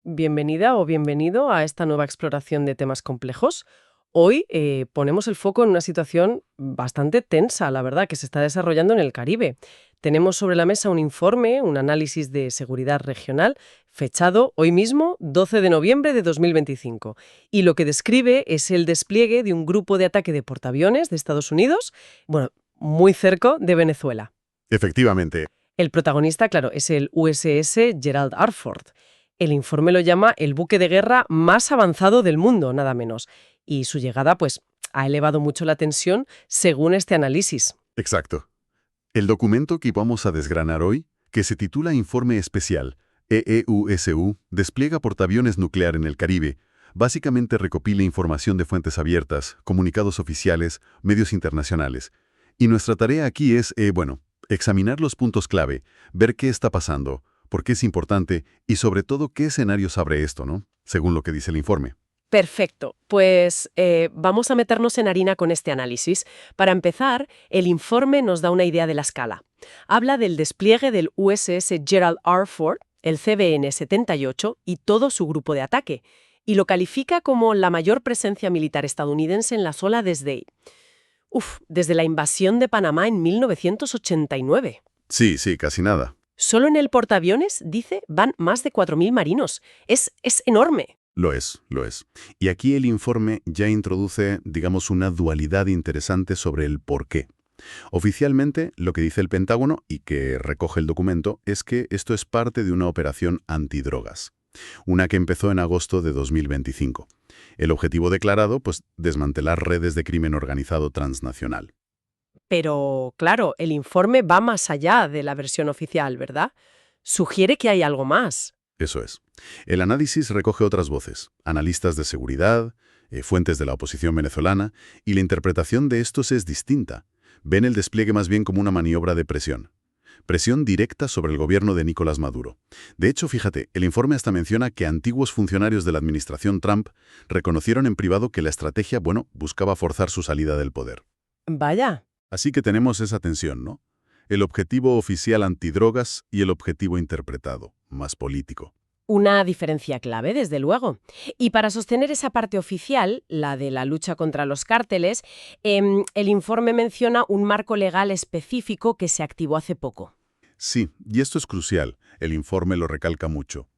Bienvenida o bienvenido a esta nueva exploración de temas complejos. Hoy ponemos el foco en una situación bastante tensa, la verdad, que se está desarrollando en el Caribe. Tenemos sobre la mesa un informe, un análisis de seguridad regional, fechado hoy mismo, 12 de noviembre de 2025. Y lo que describe es el despliegue de un grupo de ataque de portaaviones de Estados Unidos, bueno, muy cerca de Venezuela. Efectivamente. El protagonista, claro, es el USS Gerald R. Ford. El informe lo llama el buque de guerra más avanzado del mundo, nada menos. Y su llegada, pues, ha elevado mucho la tensión según este análisis. Exacto. El documento que vamos a desgranar hoy, que se titula Informe Especial, EEUSU, despliega portaaviones nuclear en el Caribe, básicamente recopila información de fuentes abiertas, comunicados oficiales, medios internacionales. Y nuestra tarea aquí es, examinar los puntos clave, ver qué está pasando, por qué es importante y sobre todo qué escenarios abre esto, ¿no? Según lo que dice el informe. Perfecto. Pues vamos a meternos en harina con este análisis. Para empezar, el informe nos da una idea de la escala. Habla del despliegue del USS Gerald R. Ford, el CVN-78 y todo su grupo de ataque, y lo califica como la mayor presencia militar estadounidense en la zona desde la invasión de Panamá en 1989. Sí, casi nada. Solo en el portaaviones, dice, van más de 4.000 marinos. Es enorme. Lo es. Y aquí el informe ya introduce, digamos, una dualidad interesante sobre el por qué. Oficialmente, lo que dice el Pentágono, y que recoge el documento, es que esto es parte de una operación antidrogas, una que empezó en agosto de 2025. El objetivo declarado, pues, desmantelar redes de crimen organizado transnacional. Pero, claro, el informe va más allá de la versión oficial, ¿verdad? Sugiere que hay algo más. Eso es. El análisis recoge otras voces, analistas de seguridad, fuentes de la oposición venezolana, y la interpretación de estos es distinta. Ven el despliegue más bien como una maniobra de presión. Presión directa sobre el gobierno de Nicolás Maduro. De hecho, fíjate, el informe hasta menciona que antiguos funcionarios de la administración Trump reconocieron en privado que la estrategia, buscaba forzar su salida del poder. Vaya. Así que tenemos esa tensión, ¿no? El objetivo oficial antidrogas y el objetivo interpretado, más político. Una diferencia clave, desde luego. Y para sostener esa parte oficial, la de la lucha contra los cárteles, el informe menciona un marco legal específico que se activó hace poco. Sí, y esto es crucial. El informe lo recalca mucho.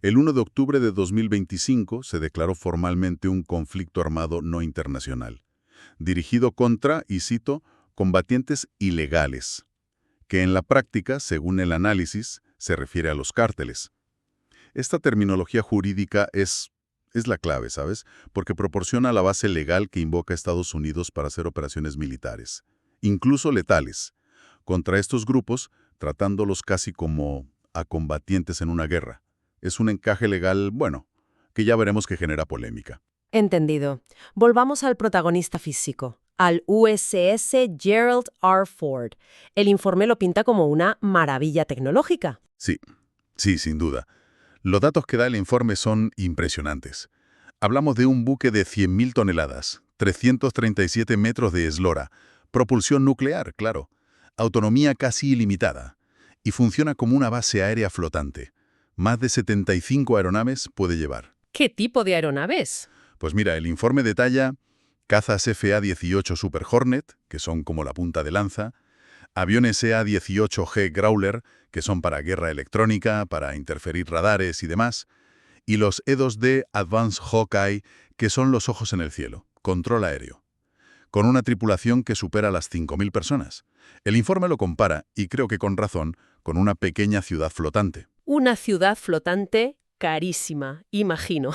El 1 de octubre de 2025 se declaró formalmente un conflicto armado no internacional, dirigido contra, y cito, combatientes ilegales, que en la práctica, según el análisis, se refiere a los cárteles. Esta terminología jurídica es la clave, ¿sabes? Porque proporciona la base legal que invoca a Estados Unidos para hacer operaciones militares, incluso letales, contra estos grupos, tratándolos casi como a combatientes en una guerra. Es un encaje legal, que ya veremos que genera polémica. Entendido. Volvamos al protagonista físico, al USS Gerald R. Ford. El informe lo pinta como una maravilla tecnológica. Sí, sin duda. Los datos que da el informe son impresionantes. Hablamos de un buque de 100.000 toneladas, 337 metros de eslora, propulsión nuclear, claro, autonomía casi ilimitada, y funciona como una base aérea flotante. Más de 75 aeronaves puede llevar. ¿Qué tipo de aeronaves? Pues mira, el informe detalla cazas FA-18 Super Hornet, que son como la punta de lanza, aviones EA-18G Growler, que son para guerra electrónica, para interferir radares y demás, y los E-2D Advanced Hawkeye, que son los ojos en el cielo, control aéreo, con una tripulación que supera las 5.000 personas. El informe lo compara, y creo que con razón, con una pequeña ciudad flotante. Una ciudad flotante carísima, imagino.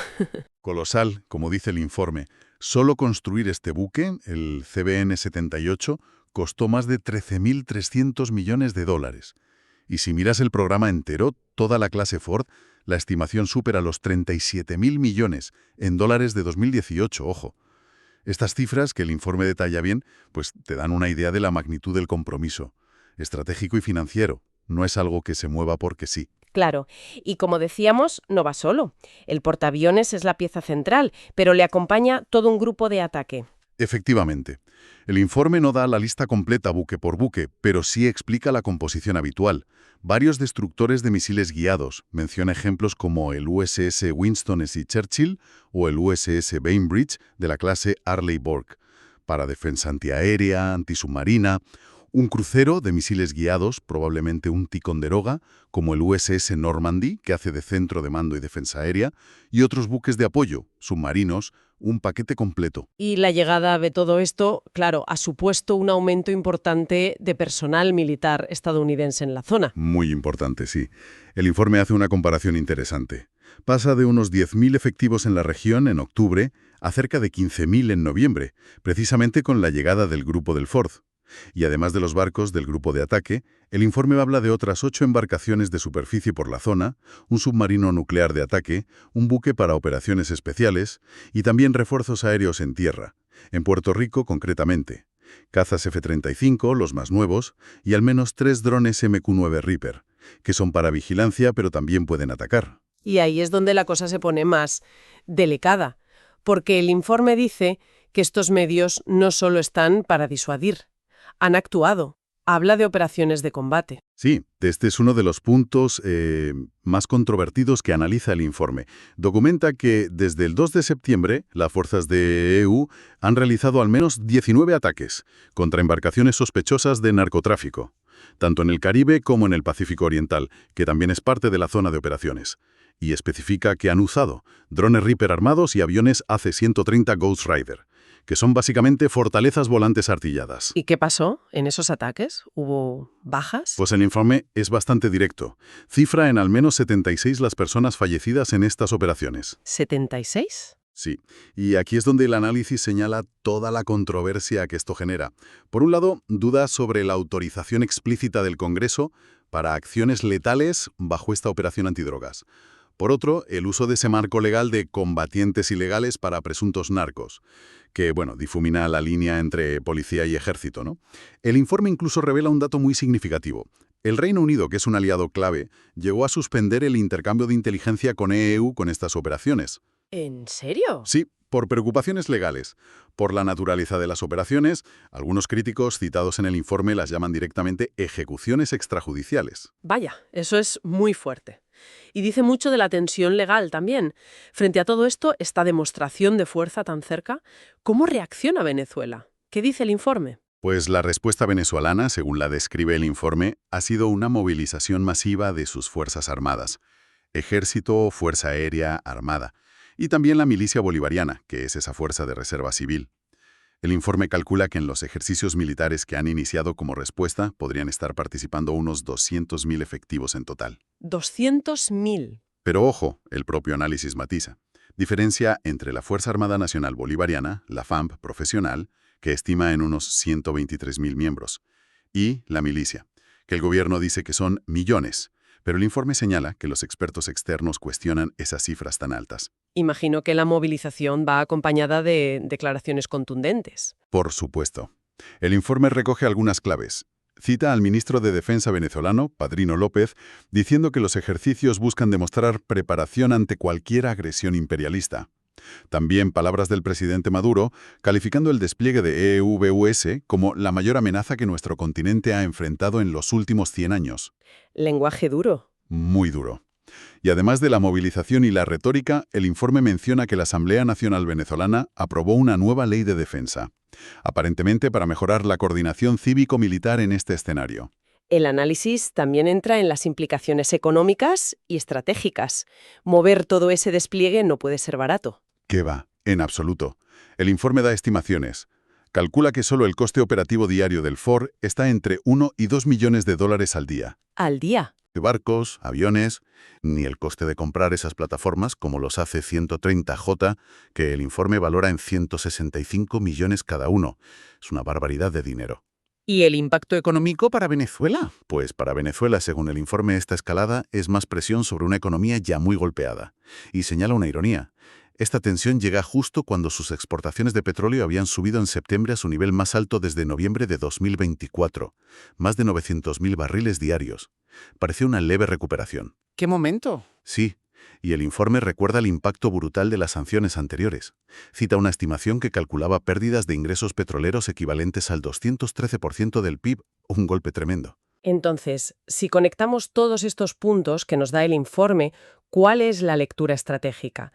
Colosal, como dice el informe. Solo construir este buque, el CVN-78, costó más de 13.300 millones de dólares. Y si miras el programa entero, toda la clase Ford, la estimación supera los 37.000 millones en dólares de 2018, ojo. Estas cifras, que el informe detalla bien, pues te dan una idea de la magnitud del compromiso, estratégico y financiero. No es algo que se mueva porque sí. Claro, y como decíamos, no va solo. El portaaviones es la pieza central, pero le acompaña todo un grupo de ataque. Efectivamente. El informe no da la lista completa buque por buque, pero sí explica la composición habitual. Varios destructores de misiles guiados. Menciona ejemplos como el USS Winston S. Churchill o el USS Bainbridge de la clase Arleigh Burke, para defensa antiaérea, antisubmarina. Un crucero de misiles guiados, probablemente un Ticonderoga, como el USS Normandy, que hace de centro de mando y defensa aérea, y otros buques de apoyo, submarinos, un paquete completo. Y la llegada de todo esto, claro, ha supuesto un aumento importante de personal militar estadounidense en la zona. Muy importante, sí. El informe hace una comparación interesante. Pasa de unos 10.000 efectivos en la región en octubre a cerca de 15.000 en noviembre, precisamente con la llegada del Grupo del Ford. Y además de los barcos del grupo de ataque, el informe habla de otras 8 embarcaciones de superficie por la zona, un submarino nuclear de ataque, un buque para operaciones especiales y también refuerzos aéreos en tierra, en Puerto Rico concretamente, cazas F-35, los más nuevos, y al menos 3 drones MQ-9 Reaper, que son para vigilancia pero también pueden atacar. Y ahí es donde la cosa se pone más delicada, porque el informe dice que estos medios no solo están para disuadir, han actuado. Habla de operaciones de combate. Sí, este es uno de los puntos más controvertidos que analiza el informe. Documenta que desde el 2 de septiembre las fuerzas de EU han realizado al menos 19 ataques contra embarcaciones sospechosas de narcotráfico, tanto en el Caribe como en el Pacífico Oriental, que también es parte de la zona de operaciones. Y especifica que han usado drones Reaper armados y aviones AC-130 Ghost Rider, que son básicamente fortalezas volantes artilladas. ¿Y qué pasó en esos ataques? ¿Hubo bajas? Pues el informe es bastante directo. Cifra en al menos 76 las personas fallecidas en estas operaciones. ¿76? Sí, y aquí es donde el análisis señala toda la controversia que esto genera. Por un lado, dudas sobre la autorización explícita del Congreso para acciones letales bajo esta operación antidrogas. Por otro, el uso de ese marco legal de combatientes ilegales para presuntos narcos, que, difumina la línea entre policía y ejército, ¿no? El informe incluso revela un dato muy significativo. El Reino Unido, que es un aliado clave, llegó a suspender el intercambio de inteligencia con EU con estas operaciones. ¿En serio? Sí, por preocupaciones legales. Por la naturaleza de las operaciones, algunos críticos citados en el informe las llaman directamente ejecuciones extrajudiciales. Vaya, eso es muy fuerte. Y dice mucho de la tensión legal también. Frente a todo esto, esta demostración de fuerza tan cerca, ¿cómo reacciona Venezuela? ¿Qué dice el informe? Pues la respuesta venezolana, según la describe el informe, ha sido una movilización masiva de sus fuerzas armadas. Ejército, Fuerza Aérea, Armada. Y también la milicia bolivariana, que es esa fuerza de reserva civil. El informe calcula que en los ejercicios militares que han iniciado como respuesta podrían estar participando unos 200.000 efectivos en total. 200.000. Pero ojo, el propio análisis matiza. Diferencia entre la Fuerza Armada Nacional Bolivariana, la FAMP profesional, que estima en unos 123.000 miembros, y la milicia, que el gobierno dice que son millones, pero el informe señala que los expertos externos cuestionan esas cifras tan altas. Imagino que la movilización va acompañada de declaraciones contundentes. Por supuesto. El informe recoge algunas claves. Cita al ministro de Defensa venezolano, Padrino López, diciendo que los ejercicios buscan demostrar preparación ante cualquier agresión imperialista. También palabras del presidente Maduro, calificando el despliegue de EUVUS como la mayor amenaza que nuestro continente ha enfrentado en los últimos 100 años. Lenguaje duro. Muy duro. Y además de la movilización y la retórica, el informe menciona que la Asamblea Nacional Venezolana aprobó una nueva ley de defensa, aparentemente para mejorar la coordinación cívico-militar en este escenario. El análisis también entra en las implicaciones económicas y estratégicas. Mover todo ese despliegue no puede ser barato. ¿Qué va? En absoluto. El informe da estimaciones. Calcula que solo el coste operativo diario del Ford está entre 1 y 2 millones de dólares al día. ¿Al día? De barcos, aviones, ni el coste de comprar esas plataformas como los AC-130J, que el informe valora en 165 millones cada uno. Es una barbaridad de dinero. ¿Y el impacto ¿Económico para Venezuela? Pues para Venezuela, según el informe, esta escalada es más presión sobre una economía ya muy golpeada. Y señala una ironía. Esta tensión llega justo cuando sus exportaciones de petróleo habían subido en septiembre a su nivel más alto desde noviembre de 2024, más de 900.000 barriles diarios. Parece una leve recuperación. ¿Qué momento? Sí, Y el informe recuerda el impacto brutal de las sanciones anteriores. Cita una estimación que calculaba pérdidas de ingresos petroleros equivalentes al 213% del PIB, un golpe tremendo. Entonces, si conectamos todos estos puntos que nos da el informe, ¿cuál es la lectura estratégica?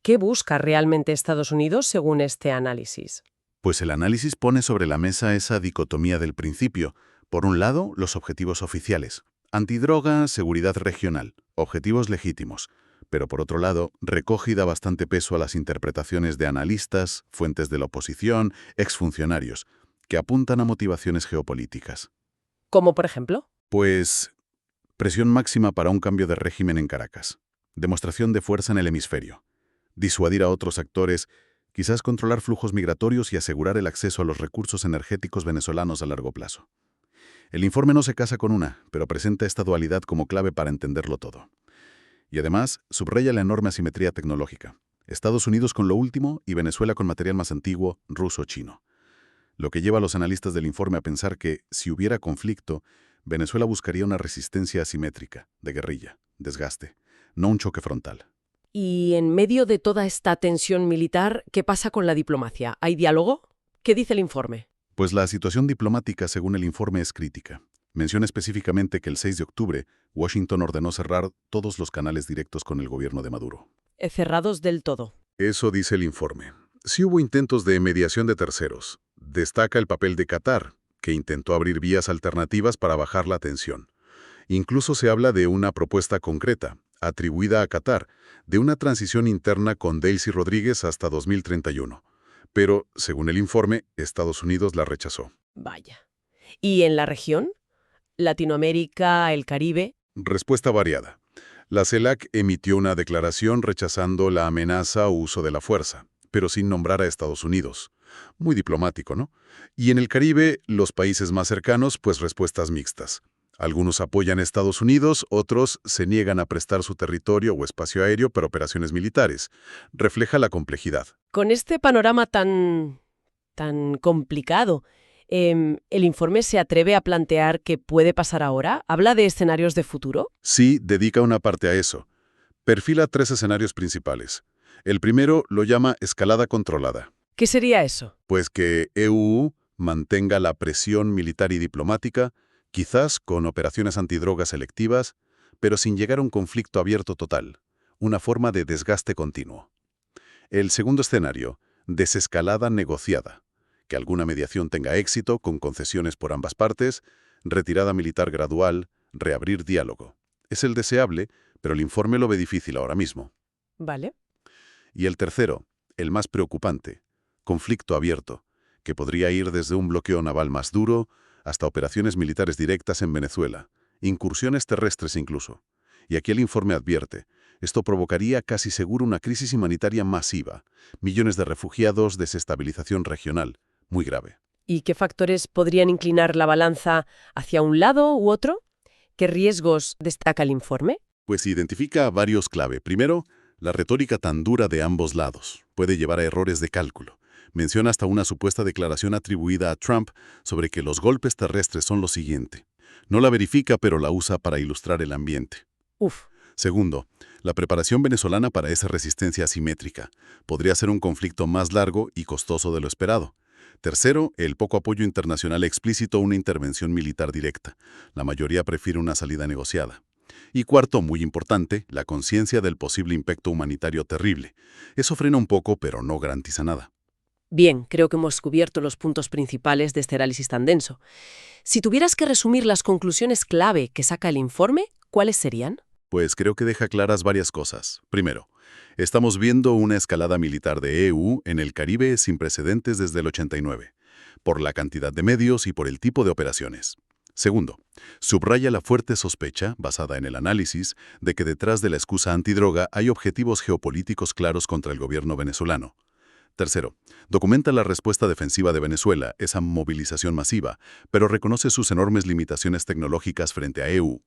¿Qué busca realmente Estados Unidos según este análisis? Pues el análisis pone sobre la mesa esa dicotomía del principio. Por un lado, los objetivos oficiales. Antidroga, seguridad regional, objetivos legítimos. Pero por otro lado, recoge y da bastante peso a las interpretaciones de analistas, fuentes de la oposición, exfuncionarios, que apuntan a motivaciones geopolíticas. ¿Cómo por ejemplo? Pues presión máxima para un cambio de régimen en Caracas. Demostración de fuerza en el hemisferio. Disuadir a otros actores, quizás controlar flujos migratorios y asegurar el acceso a los recursos energéticos venezolanos a largo plazo. El informe no se casa con una, pero presenta esta dualidad como clave para entenderlo todo. Y además, subraya la enorme asimetría tecnológica. Estados Unidos con lo último y Venezuela con material más antiguo, ruso-chino. Lo que lleva a los analistas del informe a pensar que, si hubiera conflicto, Venezuela buscaría una resistencia asimétrica, de guerrilla, desgaste, no un choque frontal. Y en medio de toda esta tensión militar, ¿qué pasa con la diplomacia? ¿Hay diálogo? ¿Qué dice el informe? Pues la situación diplomática, según el informe, es crítica. Menciona específicamente que el 6 de octubre, Washington ordenó cerrar todos los canales directos con el gobierno de Maduro. Cerrados del todo. Eso dice el informe. Sí hubo intentos de mediación de terceros. Destaca el papel de Qatar, que intentó abrir vías alternativas para bajar la tensión. Incluso se habla de una propuesta concreta, atribuida a Qatar, de una transición interna con Delcy Rodríguez hasta 2031. Pero, según el informe, Estados Unidos la rechazó. Vaya. ¿Y en la región? Latinoamérica, el Caribe. Respuesta variada. La CELAC emitió una declaración rechazando la amenaza o uso de la fuerza, pero sin nombrar a Estados Unidos. Muy diplomático, ¿no? Y en el Caribe, los países más cercanos, pues respuestas mixtas. Algunos apoyan a Estados Unidos, otros se niegan a prestar su territorio o espacio aéreo para operaciones militares. Refleja la complejidad. Con este panorama tan complicado, ¿el informe se atreve a plantear qué puede pasar ahora? ¿Habla de escenarios de futuro? Sí, dedica una parte a eso. Perfila 3 escenarios principales. El primero lo llama escalada controlada. ¿Qué sería eso? Pues que EU mantenga la presión militar y diplomática, quizás con operaciones antidrogas selectivas, pero sin llegar a un conflicto abierto total, una forma de desgaste continuo. El segundo escenario, desescalada negociada, que alguna mediación tenga éxito con concesiones por ambas partes, retirada militar gradual, reabrir diálogo. Es el deseable, pero el informe lo ve difícil ahora mismo. Vale. Y el tercero, el más preocupante, conflicto abierto, que podría ir desde un bloqueo naval más duro hasta operaciones militares directas en Venezuela, incursiones terrestres incluso. Y aquí el informe advierte, esto provocaría casi seguro una crisis humanitaria masiva, millones de refugiados, desestabilización regional, muy grave. ¿Y qué factores podrían inclinar la balanza hacia un lado u otro? ¿Qué riesgos destaca el informe? Pues identifica varios clave. Primero, la retórica tan dura de ambos lados puede llevar a errores de cálculo. Menciona hasta una supuesta declaración atribuida a Trump sobre que los golpes terrestres son lo siguiente. No la verifica, pero la usa para ilustrar el ambiente. Uf. Segundo, la preparación venezolana para esa resistencia asimétrica. Podría ser un conflicto más largo y costoso de lo esperado. Tercero, el poco apoyo internacional explícito a una intervención militar directa. La mayoría prefiere una salida negociada. Y cuarto, muy importante, la conciencia del posible impacto humanitario terrible. Eso frena un poco, pero no garantiza nada. Bien, creo que hemos cubierto los puntos principales de este análisis tan denso. Si tuvieras que resumir las conclusiones clave que saca el informe, ¿cuáles serían? Pues creo que deja claras varias cosas. Primero, estamos viendo una escalada militar de EU en el Caribe sin precedentes desde el 89, por la cantidad de medios y por el tipo de operaciones. Segundo, subraya la fuerte sospecha, basada en el análisis, de que detrás de la excusa antidroga hay objetivos geopolíticos claros contra el gobierno venezolano. Tercero, documenta la respuesta defensiva de Venezuela, esa movilización masiva, pero reconoce sus enormes limitaciones tecnológicas frente a EU.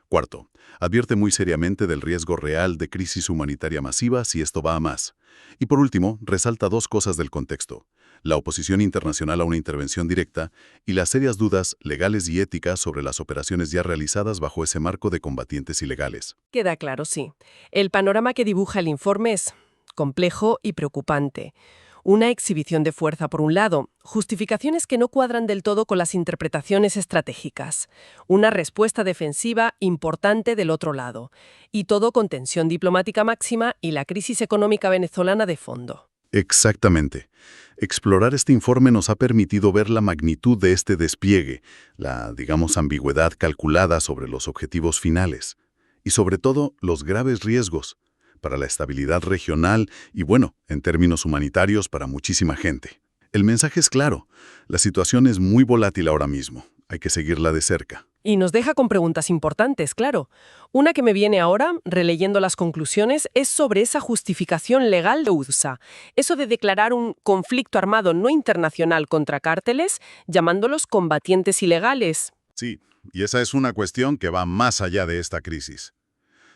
Cuarto, advierte muy seriamente del riesgo real de crisis humanitaria masiva si esto va a más. Y por último, resalta dos cosas del contexto. la oposición internacional a una intervención directa y las serias dudas legales y éticas sobre las operaciones ya realizadas bajo ese marco de combatientes ilegales. Queda claro, sí. El panorama que dibuja el informe es complejo y preocupante. Una exhibición de fuerza por un lado, justificaciones que no cuadran del todo con las interpretaciones estratégicas, una respuesta defensiva importante del otro lado, y todo con tensión diplomática máxima y la crisis económica venezolana de fondo. Exactamente. Explorar este informe nos ha permitido ver la magnitud de este despliegue, la, digamos, ambigüedad calculada sobre los objetivos finales, y sobre todo los graves riesgos para la estabilidad regional y, bueno, en términos humanitarios para muchísima gente. El mensaje es claro, la situación es muy volátil ahora mismo, hay que seguirla de cerca. Y nos deja con preguntas importantes, claro. Una que me viene ahora, releyendo las conclusiones, es sobre esa justificación legal de USA. Eso de declarar un conflicto armado no internacional contra cárteles, llamándolos combatientes ilegales. Sí, y esa es una cuestión que va más allá de esta crisis.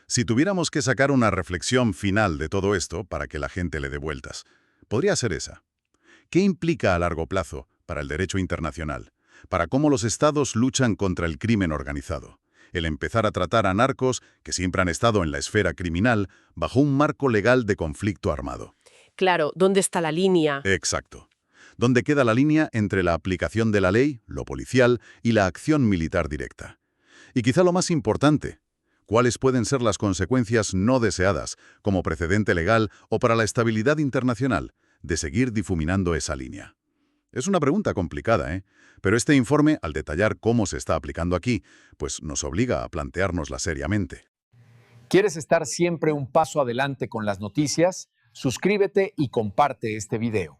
Si tuviéramos que sacar una reflexión final de todo esto para que la gente le dé vueltas, podría ser esa. ¿Qué implica a largo plazo para el derecho internacional? Para cómo los estados luchan contra el crimen organizado. El empezar a tratar a narcos, que siempre han estado en la esfera criminal, bajo un marco legal de conflicto armado. Claro, ¿dónde está la línea? Exacto. ¿Dónde queda la línea entre la aplicación de la ley, lo policial, y la acción militar directa? Y quizá lo más importante, ¿cuáles pueden ser las consecuencias no deseadas, como precedente legal o para la estabilidad internacional, de seguir difuminando esa línea? Es una pregunta complicada, ¿eh? Pero este informe, al detallar cómo se está aplicando aquí, pues nos obliga a planteárnosla seriamente. ¿Quieres estar siempre un paso adelante con las noticias? Suscríbete y comparte este video.